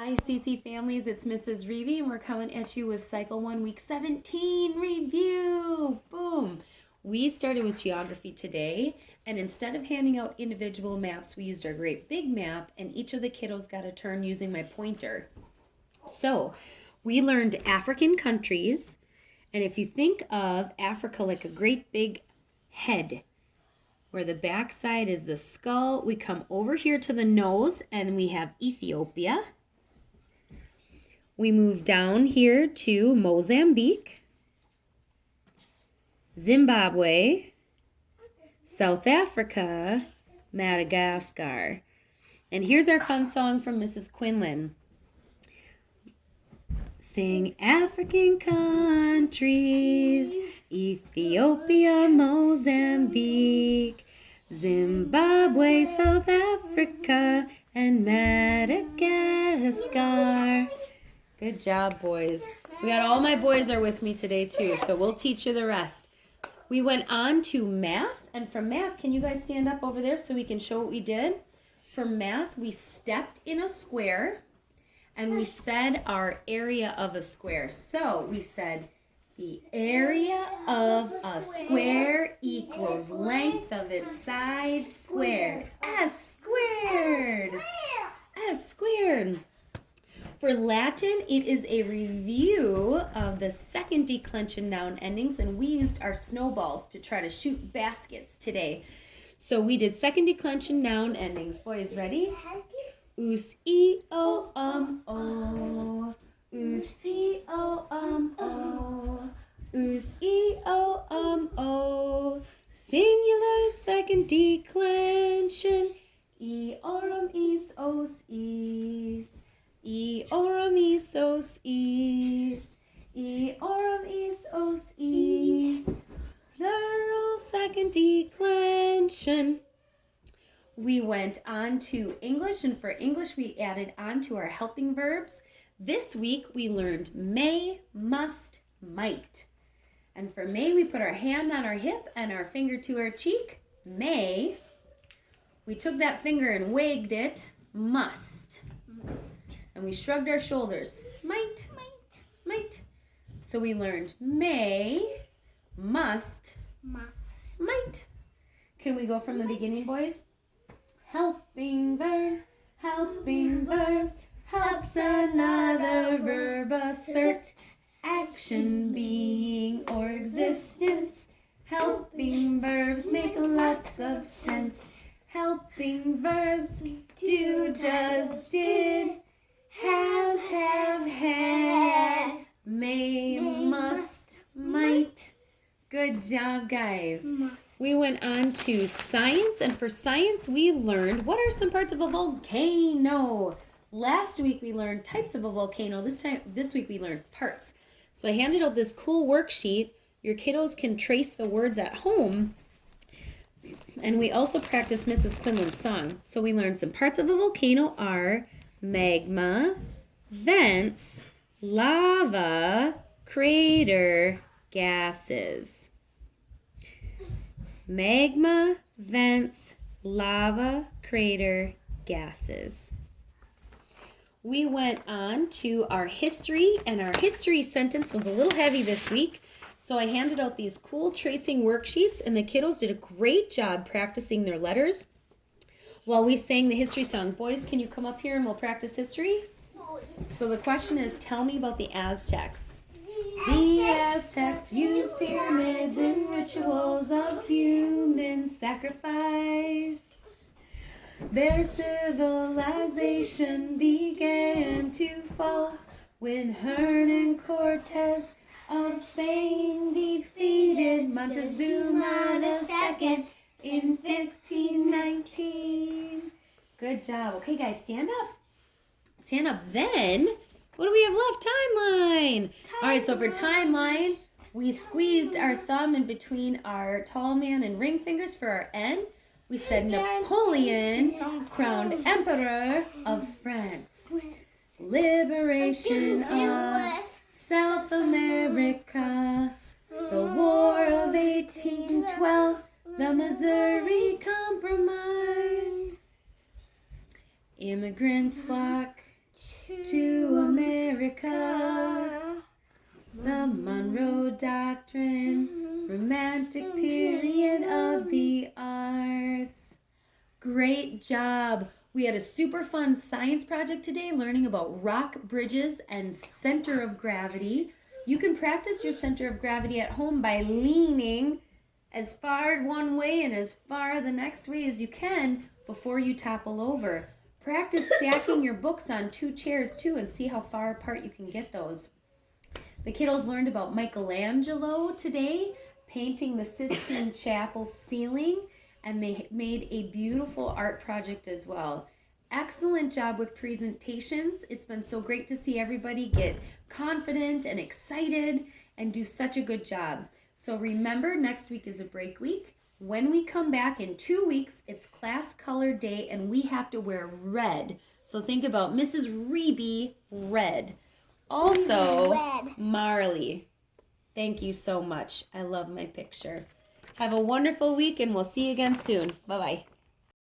Hi, CC families. It's Mrs. Reevy, and we're coming at you with Cycle 1, Week 17 review. Boom. We started with geography today, and instead of handing out individual maps, we used our great big map, and each of the kiddos got a turn using my pointer. So, we learned African countries, and if you think of Africa like a great big head, where the backside is the skull, we come over here to the nose, and we have Ethiopia. We move down here to Mozambique, Zimbabwe, South Africa, Madagascar. And here's our fun song from Mrs. Quinlan. Sing African countries, Ethiopia, Mozambique, Zimbabwe, South Africa, and Madagascar. Good job, boys. We got all my boys are with me today, too, so we'll teach you the rest. We went on to math, and for math, can you guys stand up over there so we can show what we did? For math, we stepped in a square, and we said our area of a square. So we said the area of a square equals length of its side squared. S squared. S squared. For Latin, it is a review of the second declension noun endings, and we used our snowballs to try to shoot baskets today. So we did second declension noun endings. Boys, ready? Us, e, o, o. Us, e, o, Us, e, o, o. Singular second declension. E, is, os, is. E, is, os, is. E, is, os, is. Plural second declension. We went on to English, and for English, we added on to our helping verbs. This week, we learned may, must, might. And for may, we put our hand on our hip and our finger to our cheek. May. We took that finger and wagged it. Must. And we shrugged our shoulders. Might. Might. So we learned may, must, might. Can we go from the beginning, boys? Helping verb, helps another verb assert action, being, or existence. Helping verbs make lots of sense. Helping verbs do, does, did, has, have, had, may, must, might. Good job, guys. We went on to science, and for science, we learned what are some parts of a volcano. Last week, we learned types of a volcano. This week, we learned parts. So I handed out this cool worksheet. Your kiddos can trace the words at home. And we also practiced Mrs. Quinlan's song. So we learned some parts of a volcano are magma, vents, lava, crater, gases. Magma, vents, lava, crater, gases. We went on to our history, and our history sentence was a little heavy this week. So I handed out these cool tracing worksheets, and the kiddos did a great job practicing their letters while we sang the history song. Boys, can you come up here and we'll practice history? So the question is, tell me about the Aztecs. The Aztecs used pyramids and rituals of human sacrifice. Their civilization began to fall when Hernan Cortez of Spain defeated Montezuma II in 1519. Good job. Okay, guys, stand up. Stand up. Then, what do we have left? Timeline. All right, so for timeline, we squeezed our thumb in between our tall man and ring fingers for our N. We said Napoleon, crowned Emperor of France. Liberation of South America. The War of 1812. The Missouri Compromise. Immigrants flock to America. The Monroe Doctrine, romantic period of the arts. Great job. We had a super fun science project today learning about rock bridges and center of gravity. You can practice your center of gravity at home by leaning as far one way and as far the next way as you can before you topple over. Practice stacking your books on 2 chairs too and see how far apart you can get those. The kiddos learned about Michelangelo today, painting the Sistine Chapel ceiling, and they made a beautiful art project as well. Excellent job with presentations. It's been so great to see everybody get confident and excited and do such a good job. So remember, next week is a break week. When we come back in 2 weeks, it's class color day and we have to wear red. So think about Mrs. Reeby, red. Also, red. Marley, thank you so much. I love my picture. Have a wonderful week and we'll see you again soon. Bye-bye.